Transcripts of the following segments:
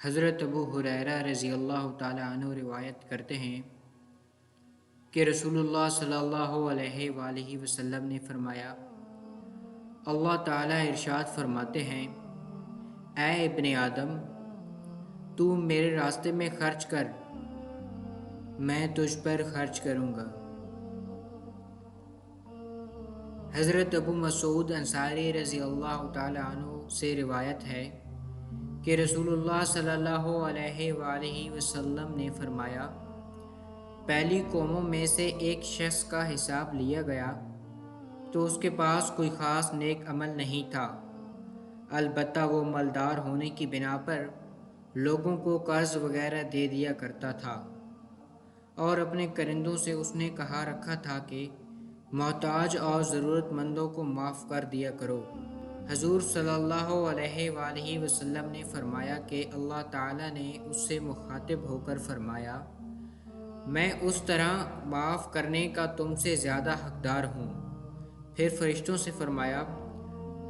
حضرت ابو ہریرہ رضی اللہ تعالیٰ عنہ روایت کرتے ہیں کہ رسول اللہ صلی اللہ علیہ وآلہ وسلم نے فرمایا، اللہ تعالیٰ ارشاد فرماتے ہیں، اے ابن آدم، تو میرے راستے میں خرچ کر، میں تجھ پر خرچ کروں گا۔ حضرت ابو مسعود انصاری رضی اللہ تعالیٰ عنہ سے روایت ہے کہ رسول اللہ صلی اللہ علیہ وآلہ وسلم نے فرمایا، پہلی قوموں میں سے ایک شخص کا حساب لیا گیا تو اس کے پاس کوئی خاص نیک عمل نہیں تھا، البتہ وہ مالدار ہونے کی بنا پر لوگوں کو قرض وغیرہ دے دیا کرتا تھا، اور اپنے کرندوں سے اس نے کہا رکھا تھا کہ محتاج اور ضرورت مندوں کو معاف کر دیا کرو۔ حضور صلی اللہ علیہ وآلہ وسلم نے فرمایا کہ اللہ تعالیٰ نے اس سے مخاطب ہو کر فرمایا، میں اس طرح معاف کرنے کا تم سے زیادہ حقدار ہوں۔ پھر فرشتوں سے فرمایا،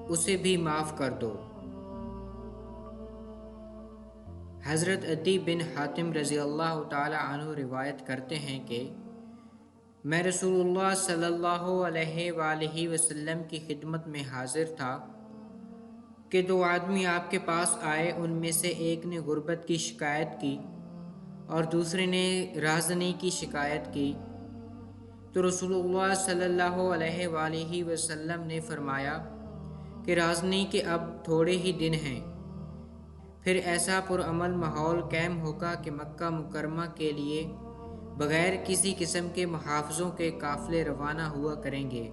اسے بھی معاف کر دو۔ حضرت عدی بن حاتم رضی اللہ تعالی عنہ روایت کرتے ہیں کہ میں رسول اللہ صلی اللہ علیہ وآلہ وسلم کی خدمت میں حاضر تھا کہ دو آدمی آپ کے پاس آئے، ان میں سے ایک نے غربت کی شکایت کی اور دوسرے نے رازدنی کی شکایت کی، تو رسول اللہ صلی اللہ علیہ وآلہ وسلم نے فرمایا کہ رازدنی کے اب تھوڑے ہی دن ہیں، پھر ایسا پرامن ماحول قائم ہوگا کہ مکہ مکرمہ کے لیے بغیر کسی قسم کے محافظوں کے قافلے روانہ ہوا کریں گے،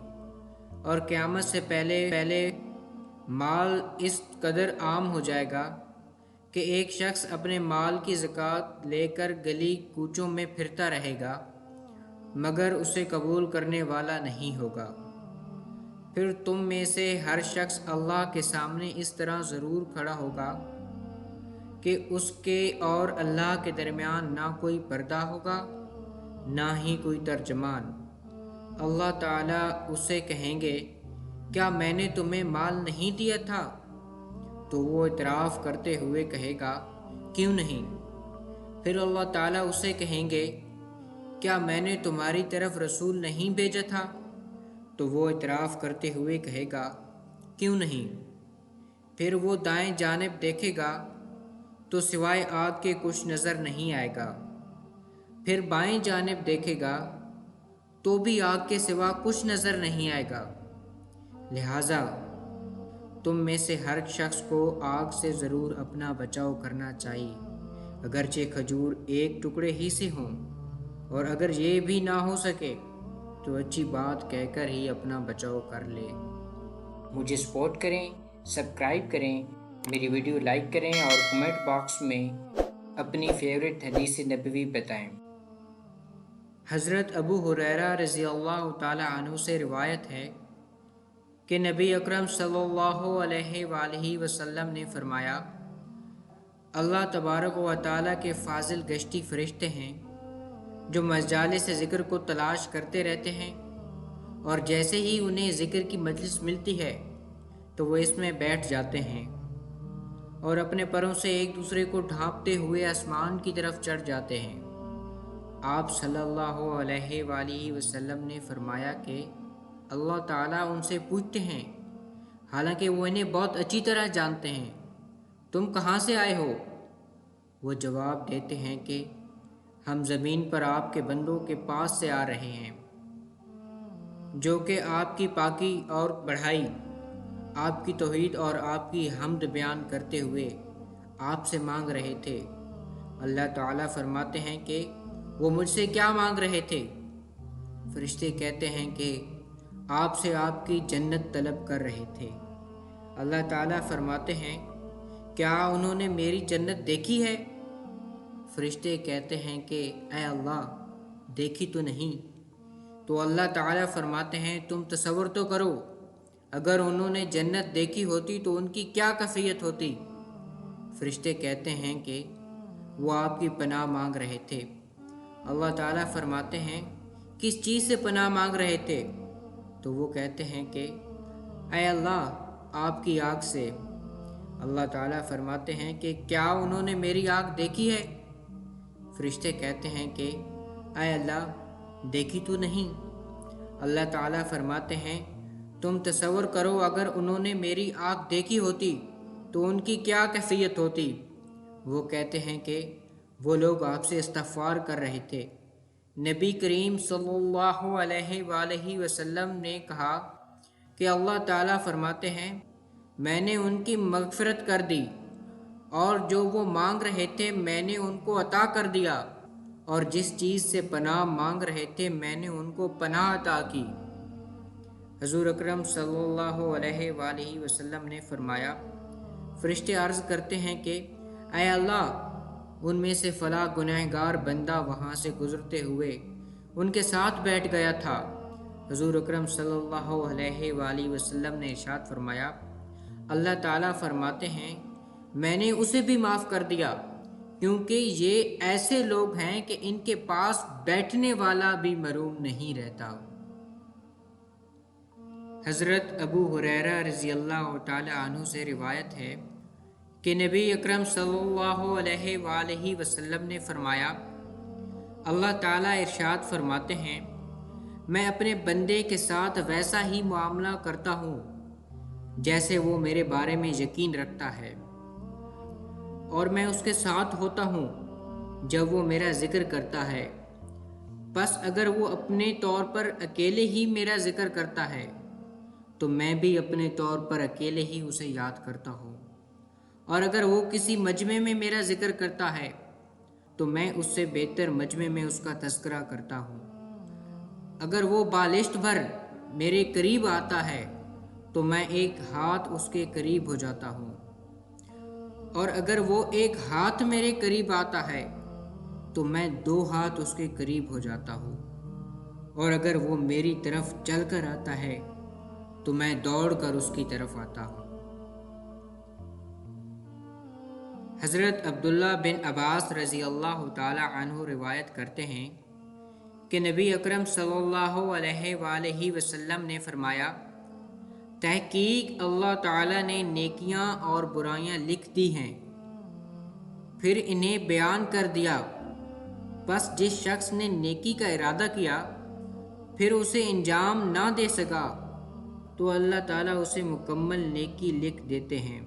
اور قیامت سے پہلے مال اس قدر عام ہو جائے گا کہ ایک شخص اپنے مال کی زکوٰۃ لے کر گلی کوچوں میں پھرتا رہے گا مگر اسے قبول کرنے والا نہیں ہوگا۔ پھر تم میں سے ہر شخص اللہ کے سامنے اس طرح ضرور کھڑا ہوگا کہ اس کے اور اللہ کے درمیان نہ کوئی پردہ ہوگا نہ ہی کوئی ترجمان۔ اللہ تعالیٰ اس سے کہیں گے، کیا میں نے تمہیں مال نہیں دیا تھا؟ تو وہ اعتراف کرتے ہوئے کہے گا، کیوں نہیں؟ پھر اللہ تعالیٰ اس سے کہیں گے، کیا میں نے تمہاری طرف رسول نہیں بھیجا تھا؟ تو وہ اعتراف کرتے ہوئے کہے گا، کیوں نہیں؟ پھر وہ دائیں جانب دیکھے گا تو سوائے آگ کے کچھ نظر نہیں آئے گا، پھر بائیں جانب دیکھے گا تو بھی آگ کے سوا کچھ نظر نہیں آئے گا۔ لہٰذا تم میں سے ہر شخص کو آگ سے ضرور اپنا بچاؤ کرنا چاہیے، اگرچہ کھجور ایک ٹکڑے ہی سے ہوں، اور اگر یہ بھی نہ ہو سکے تو اچھی بات کہہ کر ہی اپنا بچاؤ کر لے۔ مجھے سپورٹ کریں، سبسکرائب کریں، میری ویڈیو لائک کریں اور کمنٹ باکس میں اپنی فیورٹ حدیث نبوی بتائیں۔ حضرت ابو ہریرہ رضی اللہ تعالی عنہ سے روایت ہے کہ نبی اکرم صلی اللہ علیہ وآلہ وسلم نے فرمایا، اللہ تبارک و تعالیٰ کے فاضل گشتی فرشتے ہیں جو مجالس ذکر کو تلاش کرتے رہتے ہیں، اور جیسے ہی انہیں ذکر کی مجلس ملتی ہے تو وہ اس میں بیٹھ جاتے ہیں اور اپنے پروں سے ایک دوسرے کو ڈھانپتے ہوئے آسمان کی طرف چڑھ جاتے ہیں۔ آپ صلی اللہ علیہ وآلہ وسلم نے فرمایا کہ اللہ تعالیٰ ان سے پوچھتے ہیں، حالانکہ وہ انہیں بہت اچھی طرح جانتے ہیں، تم کہاں سے آئے ہو؟ وہ جواب دیتے ہیں کہ ہم زمین پر آپ کے بندوں کے پاس سے آ رہے ہیں، جو کہ آپ کی پاکی اور بڑائی، آپ کی توحید اور آپ کی حمد بیان کرتے ہوئے آپ سے مانگ رہے تھے۔ اللہ تعالیٰ فرماتے ہیں کہ وہ مجھ سے کیا مانگ رہے تھے؟ فرشتے کہتے ہیں کہ آپ سے آپ کی جنت طلب کر رہے تھے۔ اللہ تعالیٰ فرماتے ہیں، کیا انہوں نے میری جنت دیکھی ہے؟ فرشتے کہتے ہیں کہ اے اللہ، دیکھی تو نہیں۔ تو اللہ تعالیٰ فرماتے ہیں، تم تصور تو کرو، اگر انہوں نے جنت دیکھی ہوتی تو ان کی کیا کیفیت ہوتی؟ فرشتے کہتے ہیں کہ وہ آپ کی پناہ مانگ رہے تھے۔ اللہ تعالیٰ فرماتے ہیں، کس چیز سے پناہ مانگ رہے تھے؟ تو وہ کہتے ہیں کہ اے اللہ، آپ کی آگ سے۔ اللہ تعالیٰ فرماتے ہیں کہ کیا انہوں نے میری آگ دیکھی ہے؟ فرشتے کہتے ہیں کہ اے اللہ دیکھی تو نہیں۔ اللہ تعالیٰ فرماتے ہیں تم تصور کرو اگر انہوں نے میری آگ دیکھی ہوتی تو ان کی کیا کیفیت ہوتی۔ وہ کہتے ہیں کہ وہ لوگ آپ سے استغفار کر رہے تھے۔ نبی کریم صلی اللہ علیہ وآلہ وسلم نے کہا کہ اللہ تعالیٰ فرماتے ہیں میں نے ان کی مغفرت کر دی اور جو وہ مانگ رہے تھے میں نے ان کو عطا کر دیا، اور جس چیز سے پناہ مانگ رہے تھے میں نے ان کو پناہ عطا کی۔ حضور اکرم صلی اللہ علیہ وآلہ وسلم نے فرمایا فرشتے عرض کرتے ہیں کہ اے اللہ ان میں سے فلاں گنہگار بندہ وہاں سے گزرتے ہوئے ان کے ساتھ بیٹھ گیا تھا۔ حضور اکرم صلی اللہ علیہ وآلہ وسلم نے ارشاد فرمایا اللہ تعالیٰ فرماتے ہیں میں نے اسے بھی معاف کر دیا، کیونکہ یہ ایسے لوگ ہیں کہ ان کے پاس بیٹھنے والا بھی محروم نہیں رہتا۔ حضرت ابو ہریرہ رضی اللہ تعالی عنہ سے روایت ہے کہ نبی اکرم صلی اللہ علیہ وآلہ وسلم نے فرمایا اللہ تعالیٰ ارشاد فرماتے ہیں میں اپنے بندے کے ساتھ ویسا ہی معاملہ کرتا ہوں جیسے وہ میرے بارے میں یقین رکھتا ہے، اور میں اس کے ساتھ ہوتا ہوں جب وہ میرا ذکر کرتا ہے، بس اگر وہ اپنے طور پر اکیلے ہی میرا ذکر کرتا ہے تو میں بھی اپنے طور پر اکیلے ہی اسے یاد کرتا ہوں، اور اگر وہ کسی مجمع میں میرا ذکر کرتا ہے تو میں اس سے بہتر مجمع میں اس کا تذکرہ کرتا ہوں، اگر وہ بالشت بھر میرے قریب آتا ہے تو میں ایک ہاتھ اس کے قریب ہو جاتا ہوں، اور اگر وہ ایک ہاتھ میرے قریب آتا ہے تو میں 2 ہاتھ اس کے قریب ہو جاتا ہوں، اور اگر وہ میری طرف چل کر آتا ہے تو میں دوڑ کر اس کی طرف آتا ہوں۔ حضرت عبداللہ بن عباس رضی اللہ تعالی عنہ روایت کرتے ہیں کہ نبی اکرم صلی اللہ علیہ وآلہ وسلم نے فرمایا تحقیق اللہ تعالی نے نیکیاں اور برائیاں لکھ دی ہیں، پھر انہیں بیان کر دیا، بس جس شخص نے نیکی کا ارادہ کیا پھر اسے انجام نہ دے سکا تو اللہ تعالیٰ اسے مکمل نیکی لکھ دیتے ہیں،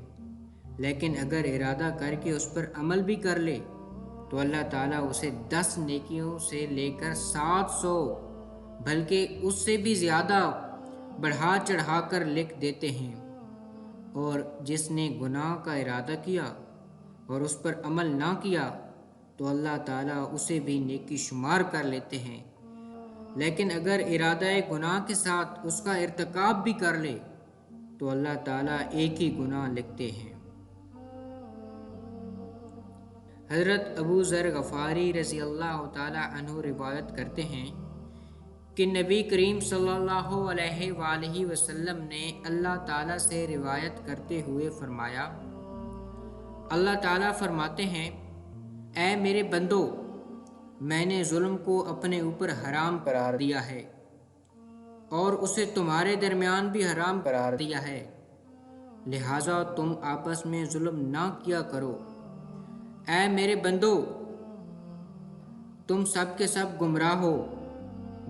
لیکن اگر ارادہ کر کے اس پر عمل بھی کر لے تو اللہ تعالیٰ اسے 10 نیکیوں سے لے کر 700 بلکہ اس سے بھی زیادہ بڑھا چڑھا کر لکھ دیتے ہیں، اور جس نے گناہ کا ارادہ کیا اور اس پر عمل نہ کیا تو اللہ تعالیٰ اسے بھی نیکی شمار کر لیتے ہیں، لیکن اگر ارادہ گناہ کے ساتھ اس کا ارتکاب بھی کر لے تو اللہ تعالیٰ ایک ہی گناہ لکھتے ہیں۔ حضرت ابو ذر غفاری رضی اللہ تعالی عنہ روایت کرتے ہیں کہ نبی کریم صلی اللہ علیہ وآلہ وسلم نے اللہ تعالیٰ سے روایت کرتے ہوئے فرمایا اللہ تعالیٰ فرماتے ہیں اے میرے بندو میں نے ظلم کو اپنے اوپر حرام قرار دیا ہے اور اسے تمہارے درمیان بھی حرام قرار دیا ہے، لہٰذا تم آپس میں ظلم نہ کیا کرو۔ اے میرے بندو تم سب کے سب گمراہ ہو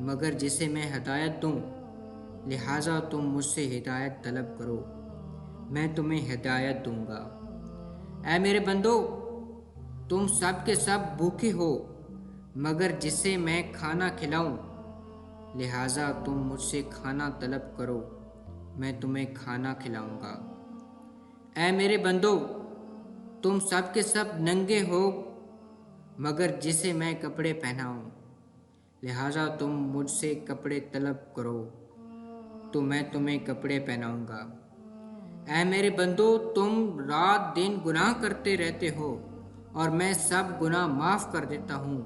مگر جسے میں ہدایت دوں، لہٰذا تم مجھ سے ہدایت طلب کرو، میں تمہیں ہدایت دوں گا۔ اے میرے بندو تم سب کے سب بھوکے ہو مگر جسے میں کھانا کھلاؤں، لہٰذا تم مجھ سے کھانا طلب کرو، میں تمہیں کھانا کھلاؤں گا۔ اے میرے بندو تم سب کے سب ننگے ہو مگر جسے میں کپڑے پہناؤں، لہٰذا تم مجھ سے کپڑے طلب کرو تو میں تمہیں کپڑے پہناؤں گا۔ اے میرے بندو تم رات دن گناہ کرتے رہتے ہو اور میں سب گناہ معاف کر دیتا ہوں،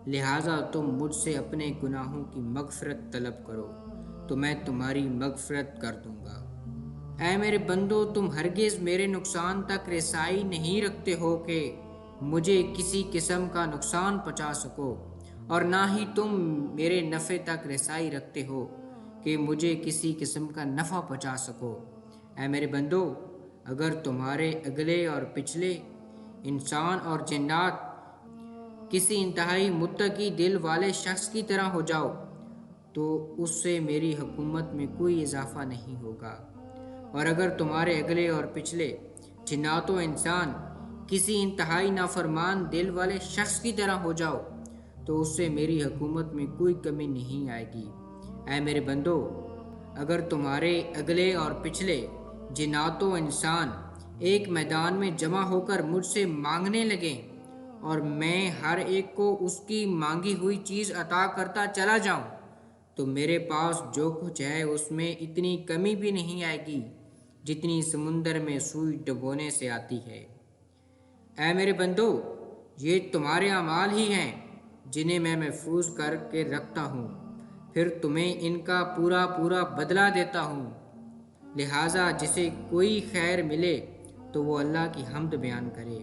لہٰذا تم مجھ سے اپنے گناہوں کی مغفرت طلب کرو تو میں تمہاری مغفرت کر دوں گا۔ اے میرے بندو تم ہرگز میرے نقصان تک رسائی نہیں رکھتے ہو کہ مجھے کسی قسم کا نقصان پہنچا سکو، اور نہ ہی تم میرے نفع تک رسائی رکھتے ہو کہ مجھے کسی قسم کا نفع پہنچا سکو۔ اے میرے بندو اگر تمہارے اگلے اور پچھلے انسان اور جنات کسی انتہائی متقی دل والے شخص کی طرح ہو جاؤ تو اس سے میری حکومت میں کوئی اضافہ نہیں ہوگا، اور اگر تمہارے اگلے اور پچھلے جنات و انسان کسی انتہائی نافرمان دل والے شخص کی طرح ہو جاؤ تو اس سے میری حکومت میں کوئی کمی نہیں آئے گی۔ اے میرے بندو، اگر تمہارے اگلے اور پچھلے جنات و انسان ایک میدان میں جمع ہو کر مجھ سے مانگنے لگیں اور میں ہر ایک کو اس کی مانگی ہوئی چیز عطا کرتا چلا جاؤں تو میرے پاس جو کچھ ہے اس میں اتنی کمی بھی نہیں آئے گی جتنی سمندر میں سوئی ڈبونے سے آتی ہے۔ اے میرے بندو، یہ تمہارے اعمال ہی ہیں جنہیں میں محفوظ کر کے رکھتا ہوں، پھر تمہیں ان کا پورا پورا بدلہ دیتا ہوں، لہٰذا جسے کوئی خیر ملے تو وہ اللہ کی حمد بیان کرے،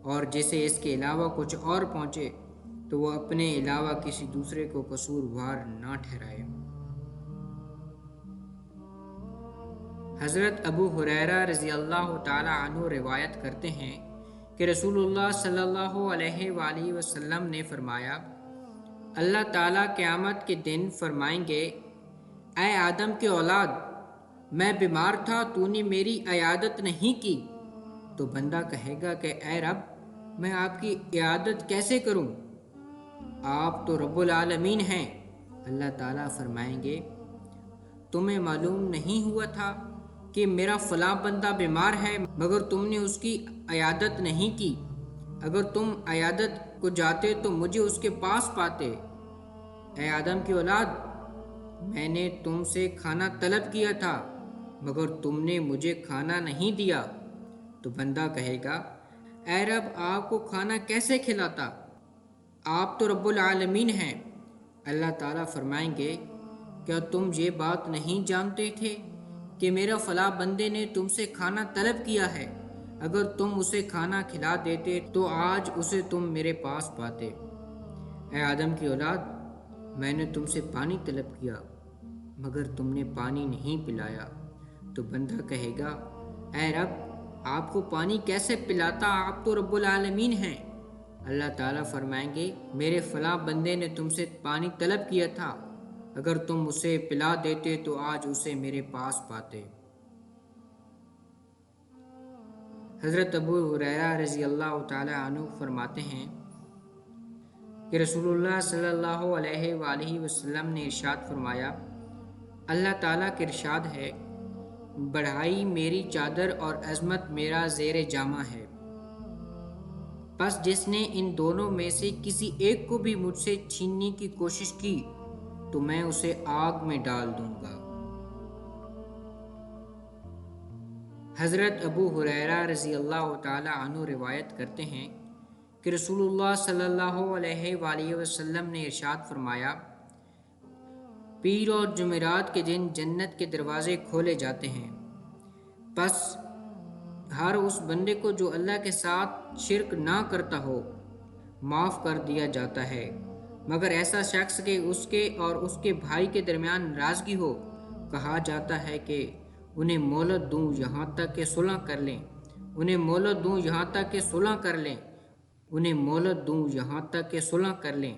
اور جسے اس کے علاوہ کچھ اور پہنچے تو وہ اپنے علاوہ کسی دوسرے کو قصوروار نہ ٹھہرائے۔ حضرت ابو ہریرہ رضی اللہ تعالی عنہ روایت کرتے ہیں کہ رسول اللہ صلی اللہ علیہ وآلہ وسلم نے فرمایا، اللہ تعالیٰ قیامت کے دن فرمائیں گے، اے آدم کے اولاد، میں بیمار تھا، تو نے میری عیادت نہیں کی۔ تو بندہ کہے گا کہ اے رب، میں آپ کی عیادت کیسے کروں؟ آپ تو رب العالمین ہیں۔ اللہ تعالیٰ فرمائیں گے، تمہیں معلوم نہیں ہوا تھا کہ میرا فلاں بندہ بیمار ہے مگر تم نے اس کی عیادت نہیں کی؟ اگر تم عیادت کو جاتے تو مجھے اس کے پاس پاتے۔ اے آدم کی اولاد، میں نے تم سے کھانا طلب کیا تھا مگر تم نے مجھے کھانا نہیں دیا۔ تو بندہ کہے گا، اے رب، آپ کو کھانا کیسے کھلاتا؟ آپ تو رب العالمین ہیں۔ اللہ تعالیٰ فرمائیں گے، کیا تم یہ بات نہیں جانتے تھے کہ میرا فلاں بندے نے تم سے کھانا طلب کیا ہے؟ اگر تم اسے کھانا کھلا دیتے تو آج اسے تم میرے پاس پاتے۔ اے آدم کی اولاد، میں نے تم سے پانی طلب کیا مگر تم نے پانی نہیں پلایا۔ تو بندہ کہے گا، اے رب، آپ کو پانی کیسے پلاتا؟ آپ تو رب العالمین ہیں۔ اللہ تعالیٰ فرمائیں گے، میرے فلاں بندے نے تم سے پانی طلب کیا تھا، اگر تم اسے پلا دیتے تو آج اسے میرے پاس پاتے۔ حضرت ابو ہریرہ رضی اللہ تعالی عنہ فرماتے ہیں کہ رسول اللہ صلی اللہ علیہ وآلہ وسلم نے ارشاد فرمایا، اللہ تعالیٰ کا ارشاد ہے، بڑھائی میری چادر اور عظمت میرا زیر جامہ ہے، پس جس نے ان دونوں میں سے کسی ایک کو بھی مجھ سے چھیننے کی کوشش کی تو میں اسے آگ میں ڈال دوں گا۔ حضرت ابو ہریرہ رضی اللہ تعالی عنہ روایت کرتے ہیں کہ رسول اللہ صلی اللہ علیہ وآلہ وسلم نے ارشاد فرمایا، پیر اور جمعرات کے دن جنت کے دروازے کھولے جاتے ہیں، پس ہر اس بندے کو جو اللہ کے ساتھ شرک نہ کرتا ہو معاف کر دیا جاتا ہے، مگر ایسا شخص کہ اس کے اور اس کے بھائی کے درمیان ناراضگی ہو، کہا جاتا ہے کہ انہیں مہلت دوں یہاں تک کہ صلح کر لیں، انہیں مہلت دوں یہاں تک کہ صلح کر لیں، انہیں مہلت دوں یہاں تک کہ صلح کر لیں۔